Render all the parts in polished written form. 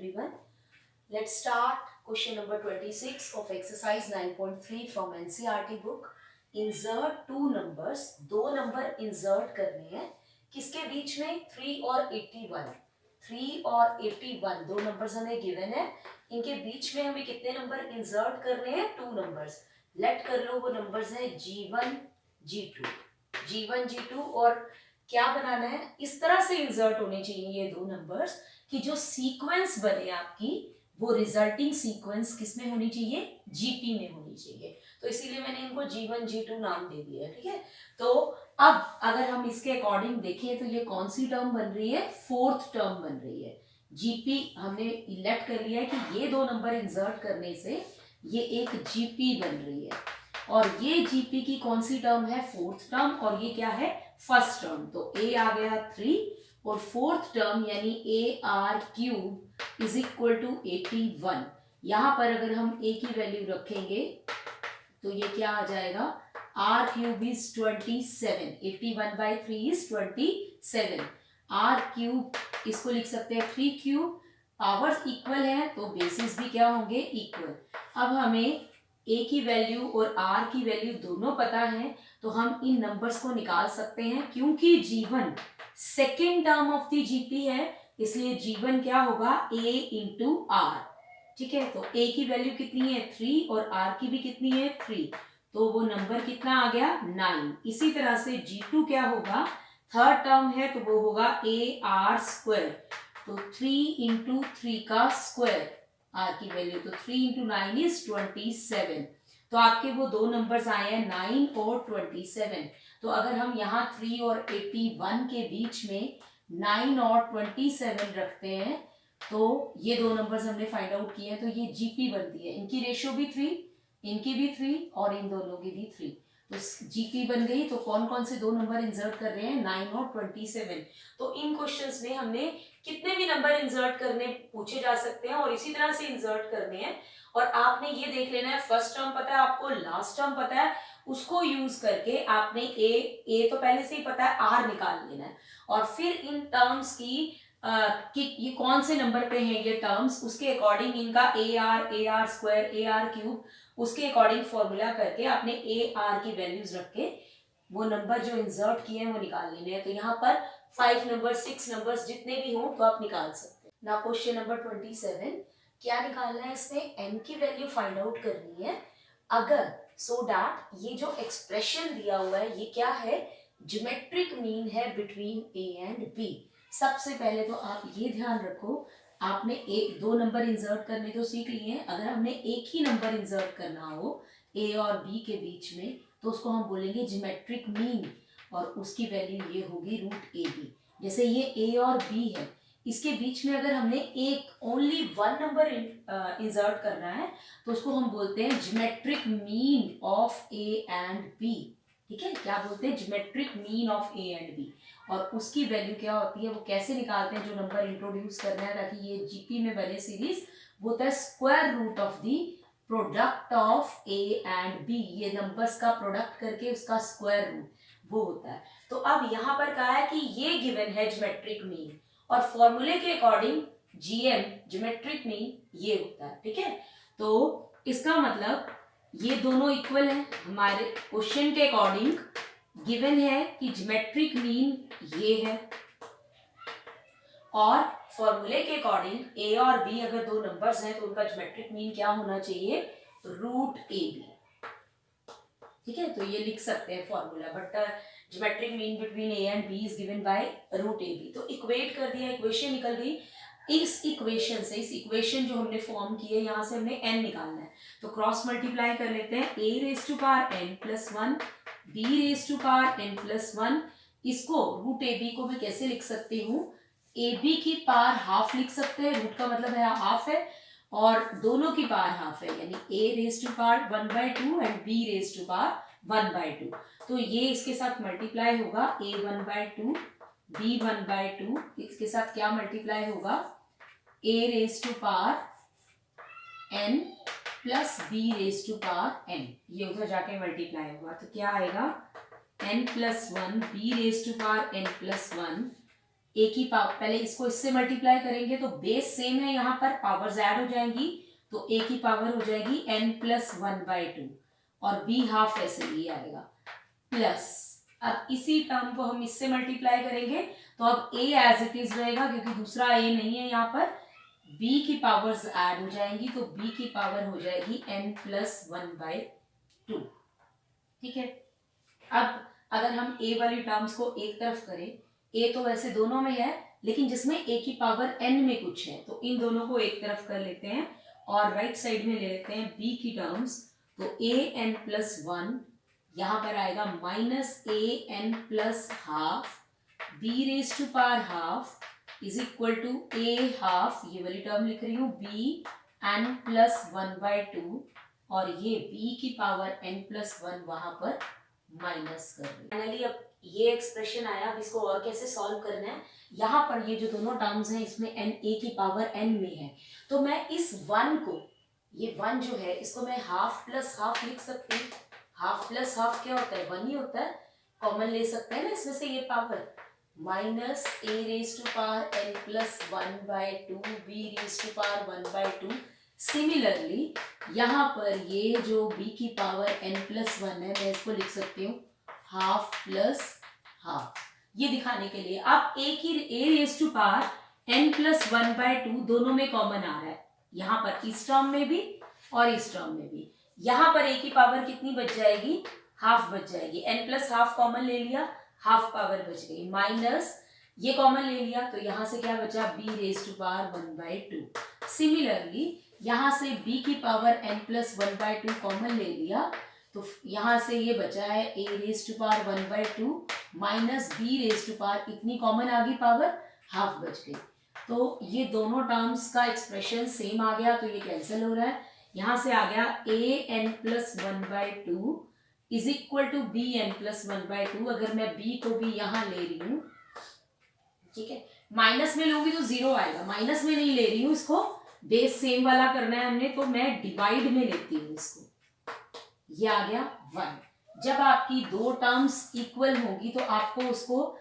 everyone. Let's start question number 26 of exercise 9.3 from NCERT book. Insert two numbers. दो number insert करने हैं किसके बीच में 3 और 81. 3 और 81 दो नंबर्स हमें गिवन है. इनके बीच में हमें कितने नंबर इंसर्ट करने हैं? Two numbers. लेट कर लो वो नंबर्स है G1 G2. G1 G2 और क्या बनाना है? इस तरह से इंसर्ट होने चाहिए ये दो नंबर्स कि जो सीक्वेंस बने आपकी वो रिजल्टिंग सीक्वेंस किसमें होनी चाहिए? जीपी में होनी चाहिए. तो इसीलिए मैंने इनको G1 G2 नाम दे दिया है. ठीक है. तो अब अगर हम इसके अकॉर्डिंग देखें तो ये कौन सी टर्म बन रही है? फोर्थ टर्म बन रही है. जीपी हमने इलेक्ट कर लिया है कि ये दो नंबर इंसर्ट करने से ये एक जीपी बन रही है और ये जीपी की कौन सी टर्म है? Fourth term. और ये क्या है? First term. तो ए आ गया 3 और फोर्थ टर्म यानी a r cube is equal to 81. यहां पर अगर हम ए की वैल्यू रखेंगे तो ये क्या आ जाएगा? R cube is 27. 81/3 is 27. R cube इसको लिख सकते हैं 3 क्यूब. पावर्स इक्वल है तो बेसिस भी क्या होंगे? इक्वल. अब हमें ए की वैल्यू और आर की वैल्यू दोनों पता है तो हम इन नंबर्स को निकाल सकते हैं. क्योंकि G1 second term of the GP है इसलिए G1 क्या होगा? A into r. ठीक है. तो A की वैल्यू कितनी है? 3 और R की भी कितनी है? 3. तो वो नंबर कितना आ गया? 9. इसी तरह से G2 क्या होगा? थर्ड टर्म है तो वो होगा AR स्क्वायर. तो 3 इंटू 3 का स्क्वायर आर की वैल्यू. तो 3 इंटू 9 इज 27. तो आपके वो दो नंबर्स आए हैं 9 और 27. तो अगर हम यहाँ 3 और 81 के बीच में 9 और 27 रखते हैं तो ये दो नंबर्स हमने फाइंड आउट किए हैं. तो ये जीपी बनती है. इनकी रेशियो भी 3, इनकी भी 3 और इन दोनों की भी 3. तो जीपी बन गई. तो कौन कौन से दो नंबर इंसर्ट कर रहे हैं? 9 और 27. तो इन क्वेश्चंस में हमने कितने भी नंबर इंसर्ट करने पूछे जा सकते हैं और इसी तरह से इंसर्ट करने हैं. और आपने ये देख लेना है फर्स्ट टर्म पता है आपको, लास्ट टर्म पता है, उसको यूज करके आपने ए तो पहले से ही पता है, आर निकाल लेना है. और फिर इन टर्म्स की कि ये कौन से नंबर पे हैं ये टर्म्स, उसके अकॉर्डिंग इनका A R square, A r cube, उसके अकॉर्डिंग फॉर्मूला करके आपने ए आर की वैल्यूज रख के वो नंबर जो इंसर्ट किए हैं वो निकाल लेने हैं. तो यहाँ पर 5 नंबर 6 नंबर्स जितने भी हों तो आप निकाल सकते हैं. Now question number 27. क्या निकालना है? इसमें n की वैल्यू फाइंड आउट करनी है. अगर सो दैट ये जो एक्सप्रेशन दिया हुआ है ये क्या है? ज्योमेट्रिक मीन है बिटवीन a एंड b. सबसे पहले तो आप ये ध्यान रखो आपने एक दो नंबर इंसर्ट करने तो सीख लिए हैं. अगर हमने एक ही नंबर इंसर्ट करना हो a और b के बीच में तो उसको हम बोलेंगे ज्योमेट्रिक मीन और उसकी वैल्यू ये होगी √AB. जैसे ये a और b है इसके बीच में अगर हमने एक ओनली वन नंबर इंसर्ट करना है तो उसको हम बोलते हैं geometric mean of a and b. ठीक है. क्या बोलते हैं? Geometric mean of a and b. और उसकी वैल्यू क्या होती है वो कैसे निकालते हैं? जो नंबर इंट्रोड्यूस करना है ताकि ये जीपी में बने सीरीज वो होता है square root of the product of a and b. ये नंबर्स का प्रोडक्ट करके उसका स्क्वायर रूट वो होता है. तो अब यहाँ पर कहा है कि ये गिवन है ज्योमेट्रिक मीन और फॉर्मूले के अकॉर्डिंग जीएम ज्योमेट्रिक मीन ये होता है. ठीक है. तो इसका मतलब ये दोनों इक्वल है. हमारे क्वेश्चन के अकॉर्डिंग गिवन है कि ज्योमेट्रिक मीन ये है और फॉर्मूले के अकॉर्डिंग ए और बी अगर दो नंबर्स हैं तो उनका ज्योमेट्रिक मीन क्या होना चाहिए? √AB. ठीक है. तो ये लिख सकते हैं formula. But geometric mean between a and b is given by √AB. तो इक्वेट कर दिया, इक्वेशन निकल गई. इस इक्वेशन से, इस इक्वेशन जो हमने फॉर्म की है यहाँ से हमने n निकालना है तो क्रॉस मल्टीप्लाई कर लेते हैं. a⁻n+1 b⁻n+1. इसको √AB को मैं कैसे लिख सकती हूँ? AB की पावर हाफ लिख सकते हैं. रूट का मतलब है हाफ है और दोनों की पावर हाफ है यानी a⁻1/2 एंड b⁻1/2. तो ये इसके साथ मल्टीप्लाई होगा a1/2 b1/2. इसके साथ क्या मल्टीप्लाई होगा? a⁻n plus b⁻n. ये उधर जाके मल्टीप्लाई होगा तो क्या आएगा? n+1 b⁻n+1 ए की पावर, पहले इसको इससे मल्टीप्लाई करेंगे तो बेस सेम है, यहाँ पर पावर्स ऐड हो जाएंगी, तो ए की पावर हो जाएगी n+1/2 और b हाफ ऐसे ही आएगा प्लस, अब इसी टर्म को हम इससे मल्टीप्लाई करेंगे तो अब a एज इट इज रहेगा क्योंकि दूसरा a नहीं है यहाँ पर, b की पावर्स ऐड हो जाएंगी तो b की पावर हो जाएगी n+1/2। ठीक है, अब अगर हम a वाली टर्म्स को एक तरफ करें, a तो वैसे दोनों में है लेकिन जिसमें a की पावर n में कुछ है, तो इन दोनों को एक तरफ कर लेते हैं और राइट साइड में ले लेते हैं b की टर्म्स, तो an+1 यहाँ पर आएगा -an+½ b⁻½ is equal to a½ ये वाली टर्म लिख रही हूँ bn+1/2 और ये b की पावर n+1 वहां पर माइनस कर रही है। फाइनली अब ये एक्सप्रेशन आया, अब इसको और कैसे सॉल्व करना है, यहाँ पर ये जो दोनों टर्म्स हैं इसमें n a की पावर n में है, तो मैं इस 1 को, ये 1 जो है इसको मैं हाफ प्लस हाफ लिख सकती हूँ। हाफ प्लस हाफ क्या होता है, 1 ही होता है, कॉमन ले सकते हैं ना इसमें से ये पावर, -a⁻n+1/2 b⁻1/2। सिमिलरली यहाँ पर ये जो b की पावर n+1 है, मैं इसको लिख सकती हूँ हाफ प्लस हाफ, ये दिखाने के लिए। अब a⁻n+1/2 दोनों में कॉमन आ रहा है, यहाँ पर इस टर्म में भी और इस टर्म में भी। यहाँ पर a की पावर कितनी बच जाएगी, हाफ बच जाएगी, n+½ कॉमन ले लिया, हाफ पावर बच गई, माइनस ये कॉमन ले लिया तो यहाँ से क्या बचा b⁻1/2। सिमिलरली यहाँ से b की पावर n+1/2 कॉमन ले लिया तो यहाँ से ये बचा है a⁻1/2 माइनस b⁻, इतनी कॉमन आ गई पावर, हाफ बच गई, तो ये दोनों टर्म्स का एक्सप्रेशन सेम आ गया, तो ये कैंसिल हो रहा है। यहाँ से आ गया an+1/2 is equal to bn+1/2। अगर मैं b को भी यहाँ ले रही हूँ, ठीक है, माइनस में लूंगी तो 0 आएगा, माइनस में नहीं ले रही हूँ, इसको बेस सेम वाला करना है हमने, तो मैं डिवाइड में लेती हूँ इसको, ये आ गया 1। जब आपकी दो टर्म्स इक्वल होंगी तो आपको उसको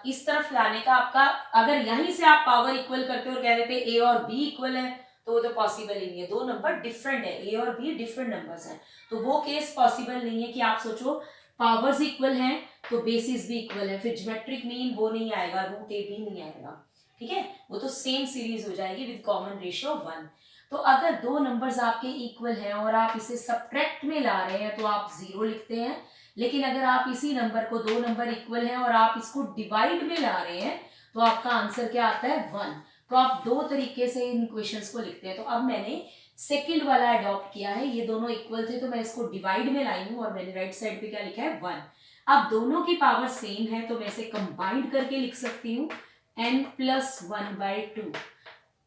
इस तरफ लाने का, आपका अगर यहीं से आप पावर इक्वल करते और कह देते a और b इक्वल है तो वो तो पॉसिबल ही नहीं है, दो नंबर डिफरेंट है, a और b डिफरेंट नंबर्स हैं, तो वो केस पॉसिबल नहीं है कि आप सोचो पावर्स इक्वल हैं तो बेसिस भी इक्वल है, फिर ज्योमेट्रिक मीन वो नहीं आएगा, √a भी नहीं आएगा, ठीक है, वो तो सेम सीरीज हो जाएगी विद कॉमन रेशियो 1। तो अगर दो नंबर्स आपके इक्वल हैं और आप इसे सब्ट्रैक्ट में ला रहे हैं तो आप 0 लिखते हैं, लेकिन अगर आप इसी नंबर को, दो नंबर इक्वल हैं और आप इसको डिवाइड में ला रहे हैं तो आपका आंसर क्या आता है 1। तो आप दो तरीके से इन इक्वेशंस को लिखते हैं। तो अब मैंने सेकंड वाला अडॉप्ट किया है, ये दोनों इक्वल थे तो मैं इसको डिवाइड में लाई हूँ और मैंने राइट साइड पे क्या लिखा है 1। अब दोनों की पावर सेम है तो मैं इसे कंबाइंड करके लिख सकती हूँ n+1/2,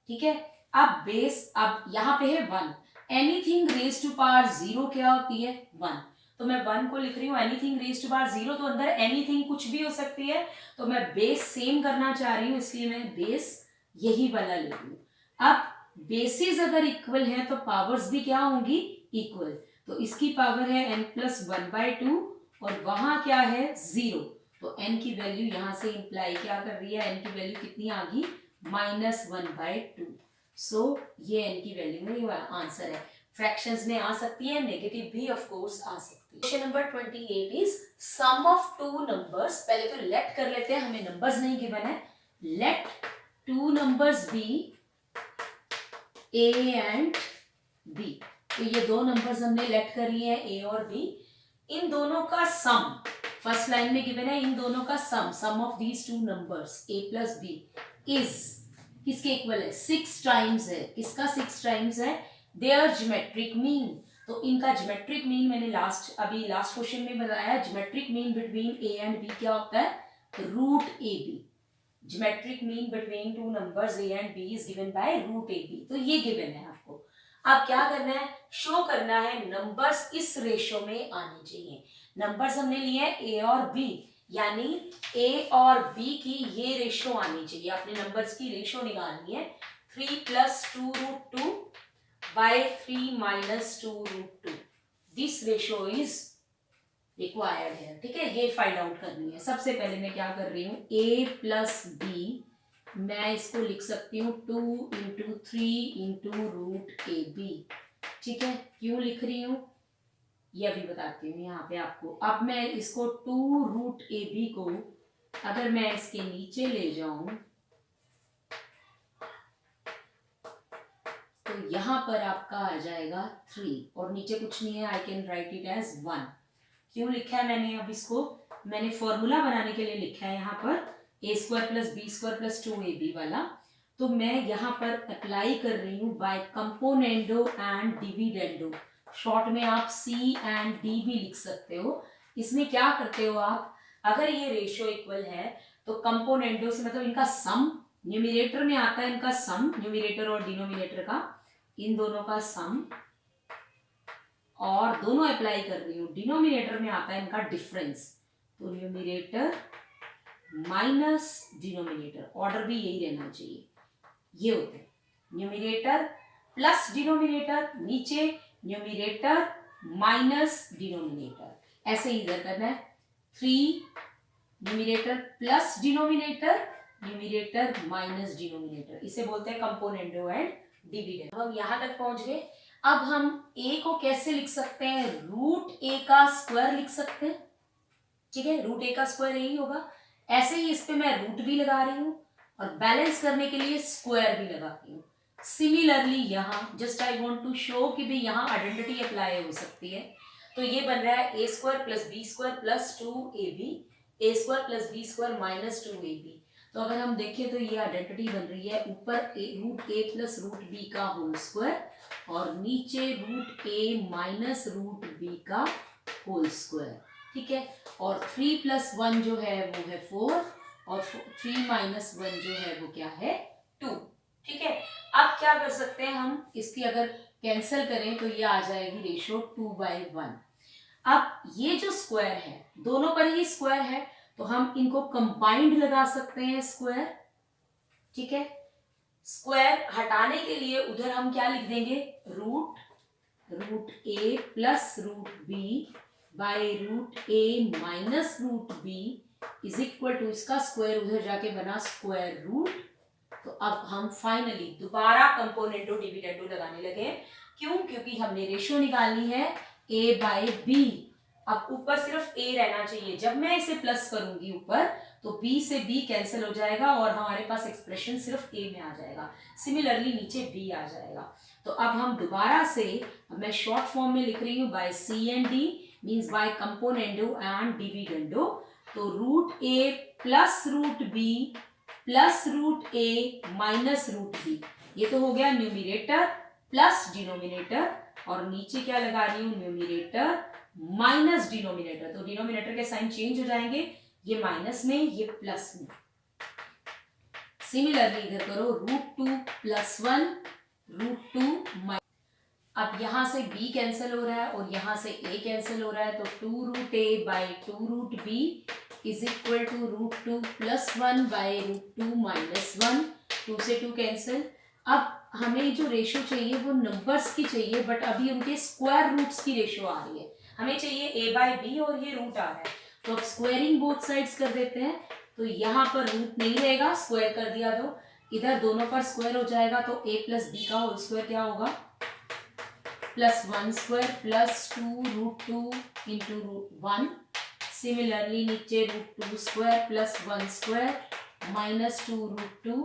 ठीक है। अब बेस, अब यहाँ पे है 1, एनीथिंग रेज टू पावर 0 क्या होती है 1, तो मैं 1 को लिख रही हूँ, एनीथिंग रेज टू पावर 0 तो अंदर एनीथिंग कुछ भी हो सकती है, तो मैं बेस सेम करना चाह रही हूँ इसलिए मैं बेस यही वाला ले रही हूँ। अब बेसिस अगर इक्वल है तो पावर्स भी क्या होंगी इक्वल, तो इसकी पावर है n+1/2 और वहां क्या है 0, तो n की वैल्यू यहां से इंप्लाई क्या कर रही है, n की वैल्यू कितनी आ गई -1/2। सो ये n की वैल्यू में ये आंसर है। फ्रैक्शंस में आ सकती है, नेगेटिव भी ऑफ कोर्स आ सकती है। Question number 28 is sum of two numbers. पहले तो लेट कर लेते हैं, हमें नंबर्स नहीं गिवन है। Let two numbers be a and b, तो ये दो नंबर्स हमने लेट कर लिए हैं a और b। इन दोनों का सम फर्स्ट लाइन में गिवन है, इन दोनों का sum of these two numbers a plus b is किसके इक्वल है 6 टाइम्स है। किसका 6 टाइम्स है, देयर ज्योमेट्रिक मीन। तो इनका ज्योमेट्रिक मीन मैंने अभी लास्ट क्वेश्चन में बताया, geometric mean between a and b क्या होता है √ab। Geometric mean between two numbers a and b is given by √ab, तो ये गिवन है आपको। अब क्या करना है, शो करना है नंबर्स इस रेशो में आने चाहिए। नंबर्स हमने लिए हैं a और b, यानी a और b की ये रेशो आनी चाहिए। अपने नंबर्स की रेशो निकालनी है 3 + 2√2 by 3 - 2√2। This ratio is required है, ठीक है, ये फाइंड आउट करनी है। सबसे पहले मैं क्या कर रही हूँ, a प्लस बी, मैं इसको लिख सकती हूँ 2 × 3 × √ab, ठीक है। क्यों लिख रही हूँ ये अभी बताती हूँ यहाँ पे आपको। अब मैं इसको 2 √ab को अगर मैं इसके नीचे ले जाऊं तो यहाँ पर आपका आ जाएगा 3 और नीचे कुछ नहीं है, I can write it as 1। क्यों लिखा है मैंने, अब इसको मैंने फॉर्मूला बनाने के लिए लिखा है यहाँ पर a² + b² + 2ab वाला। तो मैं यहाँ पर अप्लाई कर रही हूँ by componendo and dividendo, short में आप C एंड D भी लिख सकते हो। इसमें क्या करते हो आप, अगर ये रेशियो इक्वल है तो कंपोनेंडो से मतलब इनका सम, न्यूमिनेटर में आता है इनका सम, न्यूमिनेटर और डिनोमिनेटर का, इन दोनों का सम, और दोनों अप्लाई कर रही हूँ। डिनोमिनेटर में आता है इनका डिफरेंस, तो न्यूमिनेटर माइनस डिनोमिनेटर, ऑर्डर भी यही रहना चाहिए, ये होते हैं न्यूमिनेटर प्लस डिनोमिनेटर, नीचे न्यूमिनेटर माइनस डिनोमिनेटर, ऐसे ही इधर करना है। 3 numerator plus denominator, numerator minus denominator, इसे बोलते हैं कंपोनेंडो एंड डिविडेंड। हम यहां तक पहुंच गए। अब हम a को कैसे लिख सकते हैं, √a का स्क्वायर लिख सकते हैं, ठीक है, √a का स्क्वायर यही होगा। ऐसे ही इस पे मैं रूट भी लगा रही हूँ और बैलेंस करने के लिए स्क्वायर भी लगाती हूँ। सिमिलरली यहाँ just I want to show कि भाई यहाँ आइडेंटिटी अप्लाई हो सकती है। तो ये बन रहा है a² + b² + 2ab, a² + b² - 2ab। तो अगर हम देखें तो ये आइडेंटिटी बन रही है, ऊपर √a + √b का होल स्क्वायर और नीचे √a - √b का होल स्क्वायर, ठीक है। और 3 + 1 जो है वो है 4 और 3 - 1 जो है वो क्या है 2, ठीक है। अब क्या कर सकते हैं हम, इसकी अगर कैंसिल करें तो ये आ जाएगी रेशियो 2/1। अब ये जो स्क्वायर है, दोनों पर ही स्क्वायर है तो हम इनको कंबाइंड लगा सकते हैं स्क्वायर, ठीक है। स्क्वायर हटाने के लिए उधर हम क्या लिख देंगे, √a + √b by √a - √b is equal to, इसका स्क्वायर उधर जाके बना स्क्वायर रूट। तो अब हम फाइनली दोबारा कंपोनेंटो डिविडेंडो लगाने लगे। क्यों, क्योंकि हमने रेशियो निकालनी है a/b। अब ऊपर सिर्फ a रहना चाहिए, जब मैं इसे प्लस करूंगी ऊपर तो b से b कैंसिल हो जाएगा और हमारे पास एक्सप्रेशन सिर्फ a में आ जाएगा। सिमिलरली नीचे b आ जाएगा। तो अब हम दोबारा से, मैं शॉर्ट फॉर्म में लिख रही हूँ by C and D, means by componendo and dividendo. तो √a + √b + √a - √b, ये तो हो गया न्यूमिनेटर प्लस डिनोमिनेटर, और नीचे क्या लगा रही हूँ, न्यूमिनेटर माइनस डिनोमिनेटर। तो डिनोमिनेटर के साइन चेंज हो जाएंगे, ये माइनस में ये प्लस में। सिमिलरली इधर करो, √2 + 1 √2 अब यहां से b कैंसिल हो रहा है और यहां से a कैंसिल हो रहा है, तो 2√a by 2√b is equal to √2 + 1 by √2 - 1, 2 से 2 कैंसिल। अब हमें जो रेशियो चाहिए वो नंबर्स की चाहिए, बट अभी उनके स्क्वायर रूट्स की रेशियो आ रही है, हमें चाहिए a/b और ये रूट आ रहा है। तो अब स्क्वायरिंग बोथ साइड्स कर देते हैं, तो यहाँ पर रूट नहीं रहेगा, स्क्वायर कर दिया तो इधर दोनों पर स्क्वायर हो जाएगा, तो a + b का होल स्क्वायर क्या होगा, +1² + 2 √2 × 1। सिमिलरली नीचे √2² + 1² -2 √2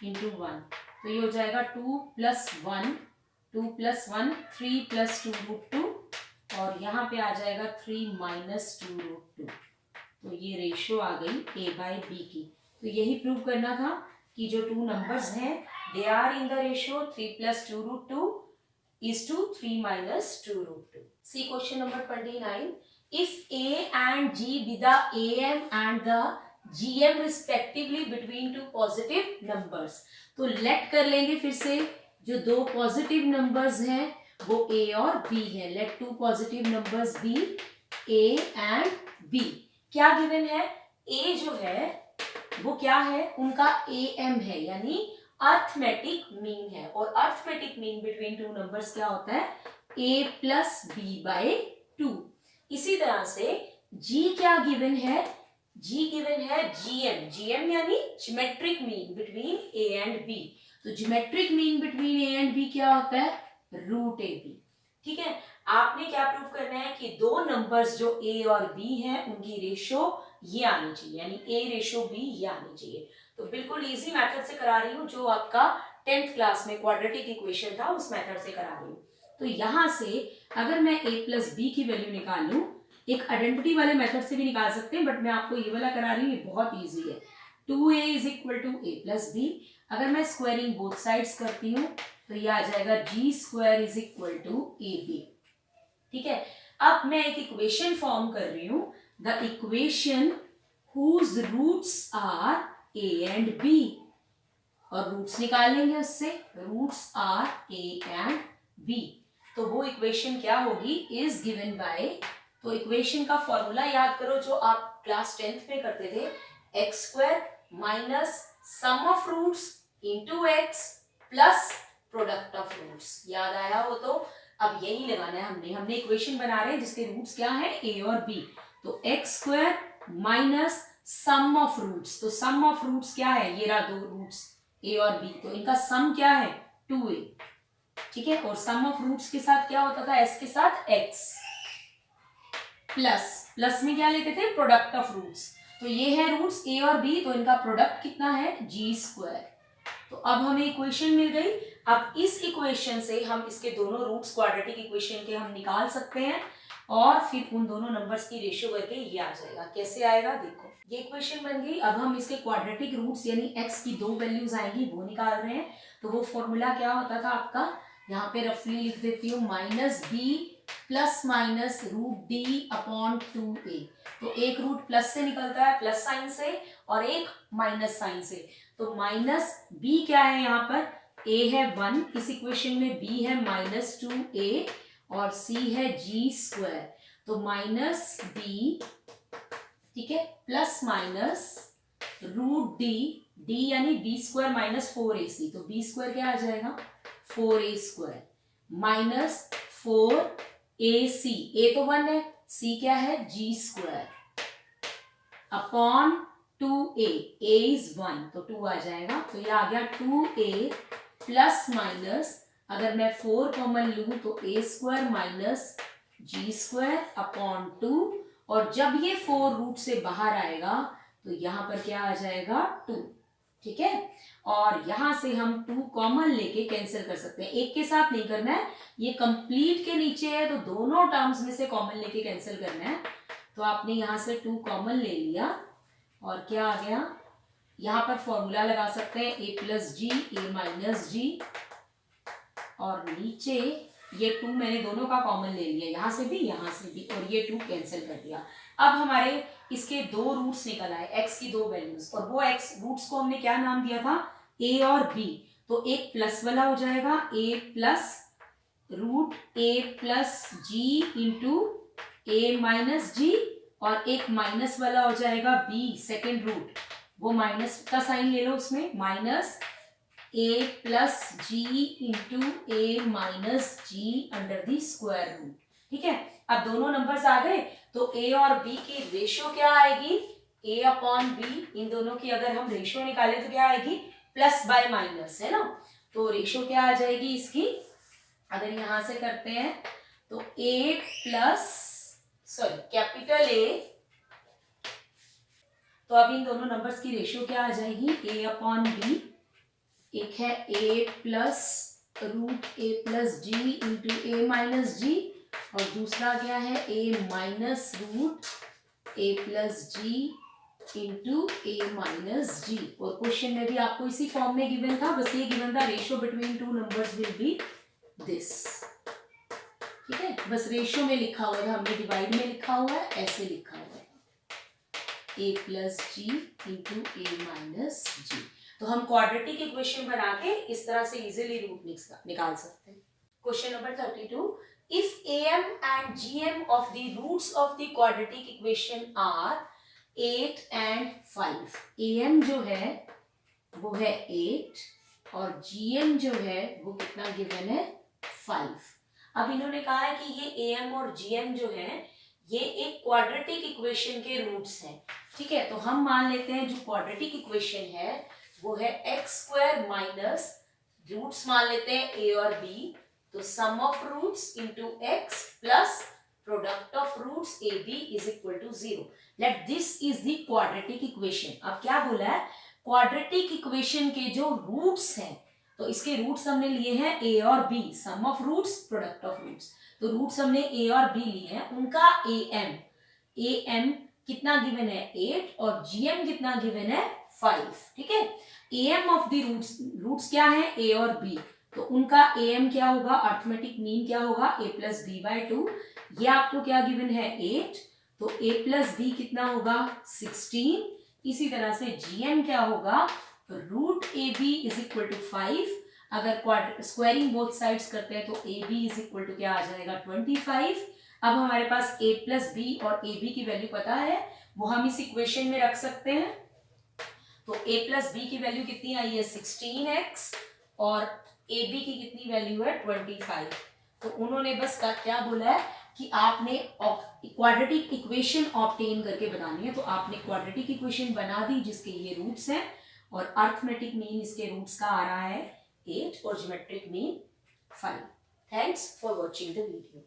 × 1। तो ये हो जाएगा 2 + 1 3 + 2 √2 और यहाँ पे आ जाएगा 3 - 2 √2। तो ये रेशियो आ गई a/b की। तो यही प्रूव करना था कि जो 2 नंबर्स हैं they are in the ratio 3 + 2 √2 is to 3 - 2 √2. See question number 29. If A and G be the AM and the GM respectively between two positive numbers. तो let कर लेंगे फिर से, जो दो पॉजिटिव नंबर्स हैं वो A और B हैं। let two positive numbers be A and B. क्या गिवन है, A जो है वो क्या है, उनका AM है, यानी अर्थमेटिक मीन है, और arithmetic mean between two numbers क्या होता है, a + b/2। इसी तरह से g क्या गिवन है, g गिवन है gm, gm यानी geometric mean between a and b। तो geometric mean between a and b क्या होता है, रूट ए बी। ठीक है, आपने क्या प्रूव करना है कि दो नंबर्स जो a और b हैं उनकी रेशो ये आनी चाहिए, यानी a रेशो b ये आनी चाहिए। तो बिल्कुल इजी मेथड से करा रही हूँ, जो आपका 10th क्लास में क्वाड्रेटिक इक्वेशन था उस मेथड से करा रही हूँ। तो यहां से अगर मैं a प्लस बी की वैल्यू निकाल लूं, एक आइडेंटिटी वाले मेथड से भी निकाल सकते हैं, बट मैं आपको ये वाला करा रही हूँ, ये बहुत इजी है। 2a is equal to a plus b. अगर मैं स्क्वायरिंग बोथ साइड्स करती हूँ तो ये आ जाएगा g square is equal to a b. ठीक है, अब मैं एक इक्वेशन फॉर्म कर रही हूँ, the equation whose roots are a and b, और रूट्स निकाल लेंगे उससे, roots are a and b। तो वो इक्वेशन क्या होगी, इज गिवन बाय, तो इक्वेशन का फॉर्मूला याद करो जो आप क्लास 10th में करते थे, x square minus sum of roots into x plus product of roots. याद आया हो तो अब यही लगाना है, हमने इक्वेशन बना रहे हैं जिसके रूट्स क्या है, a और b। तो x square minus sum of roots, तो सम ऑफ रूट्स क्या है, ये रहा दो रूट्स a और b, तो इनका सम क्या है 2a। ठीक है, और सम ऑफ रूट्स के साथ क्या होता था, s के साथ x, प्लस में क्या लेते थे, प्रोडक्ट ऑफ रूट्स। तो ये है रूट्स a और b, तो इनका प्रोडक्ट कितना है, g स्क्वायर। तो अब हमें इक्वेशन मिल गई। अब इस इक्वेशन से हम इसके दोनों रूट्स क्वाड्रेटिक इक्वेशन के हम निकाल सकते हैं, और फिर उन दोनों नंबर्स की रेशियो करके ये आ जाएगा। कैसे आएगा देखो, ये इक्वेशन बन गई। अब हम इसके क्वाड्रेटिक रूट्स यानी x की दो वैल्यूज आएंगी वो निकाल रहे हैं। तो वो फॉर्मूला क्या होता था आपका, यहाँ पे रफली लिख देती हूँ, minus b plus minus root d upon 2a। तो एक रूट प्लस से निकलता है, प्लस साइन से, और एक माइनस साइन से। तो माइनस b क्या है, यहाँ पर a है 1 इस इक्वेशन में, b है माइनस 2a और c है g स्क्वायर। तो माइनस b, ठीक है, प्लस माइनस रूट d यानी b स्क्वायर माइनस 4ac। तो b स्क्वायर क्या आ जाएगा, 4a square minus 4ac, a तो 1 है, c क्या है g square upon 2a, a is 1 तो 2 आ जाएगा। तो ये आ गया 2a प्लस माइनस, अगर मैं 4 कॉमन लूं तो a square minus g square upon 2, और जब ये 4 रूट से बाहर आएगा तो यहां पर क्या आ जाएगा 2। ठीक है, और यहां से हम 2 कॉमन लेके कैंसिल कर सकते हैं, एक के साथ नहीं करना है, ये कंप्लीट के नीचे है तो दोनों टर्म्स में से कॉमन लेके कैंसिल करना है। तो आपने यहां से 2 कॉमन ले लिया, और क्या आ गया, यहां पर फॉर्मूला लगा सकते हैं a plus g a minus g, और नीचे ये 2 मैंने दोनों का कॉमन ले लिया, यहां से भी यहां से भी, और ये 2 कैंसिल कर दिया। अब हमारे इसके दो रूट्स निकल आए, x की दो वैल्यूज, और वो x रूट्स को हमने क्या नाम दिया था, a और b। तो एक प्लस वाला हो जाएगा a plus root a plus g into a minus g, और एक माइनस वाला हो जाएगा b सेकेंड रूट, वो माइनस का साइन ले लो उसमें, minus a plus g into a minus g under the square root. ठीक है, अब दोनों नंबर्स आ गए, तो a और b की रेशियो क्या आएगी, a अपॉन b। इन दोनों की अगर हम रेशियो निकालें तो क्या आएगी, प्लस बाय माइनस, है ना। तो रेशियो क्या आ जाएगी इसकी, अगर यहां से करते हैं तो a प्लस कैपिटल A, तो अब इन दोनों नंबर्स की रेशियो क्या आ जाएगी, a अपॉन b। एक है a plus root a plus g into a minus g, और दूसरा क्या है a minus root a plus g into a minus g. और क्वेश्चन में भी आपको इसी फॉर्म में गिवन था, बस ये गिवन था ratio between two numbers will be this. ठीक है, बस रेशियो में लिखा हुआ था, हमने डिवाइड में लिखा हुआ है, ऐसे लिखा हुआ है a plus g into a minus g. तो हम क्वाड्रेटिक इक्वेशन बना के इस तरह से इजीली रूट निकाल सकते हैं। Question number 32, if am and gm of the roots of the quadratic equation are 8 and 5। am जो है वो है 8 और gm जो है वो कितना गिवन है 5। अब इन्होंने कहा है कि ये am और gm जो है ये एक क्वाड्रेटिक इक्वेशन के रूट्स हैं, ठीक है। तो हम मान लेते हैं जो क्वाड्रेटिक इक्वेशन है वो है एक्स स्क्वायर माइनस, रूट्स मान लेते हैं ए और बी, तो sum of roots into x plus product of roots a b is equal to 0। Let this is the quadratic equation. अब क्या बोला है, क्वाड्रेटिक इक्वेशन के जो रूट्स हैं, तो इसके रूट्स हमने लिए हैं ए और b, sum of roots product of roots. तो रूट्स हमने ए और बी लिए हैं, उनका ए एम कितना गिवन है 8 और जी एम कितना गिवन है 5, ठीक है। A M of the roots, roots क्या है ए और बी, तो उनका ए एम क्या होगा, अर्थमेटिक मीन क्या होगा a प्लस बी बाई 2। ये आपको क्या गिवन है 8, तो a प्लस बी कितना होगा 16। इसी तरह से जी एम क्या होगा, root a b is equal to 5। अगर स्क्वायरिंग बोथ साइड्स करते हैं तो a b is equal to क्या आ जाएगा 25। अब हमारे पास a प्लस बी और ए बी की वैल्यू पता है, वो हम इस इक्वेशन में रख सकते हैं। तो a प्लस बी की वैल्यू कितनी आई है 16x और ए बी की कितनी वैल्यू है 25। तो उन्होंने बस क्या बोला है कि आपने क्वाड्रेटिक इक्वेशन ऑब्टेन करके बनानी है। तो आपने क्वाड्रेटिक इक्वेशन बना दी जिसके ये रूट्स हैं, और अर्थमेटिक मीन इसके रूट्स का आ रहा है 8 और geometric mean 5। Thanks for watching the video.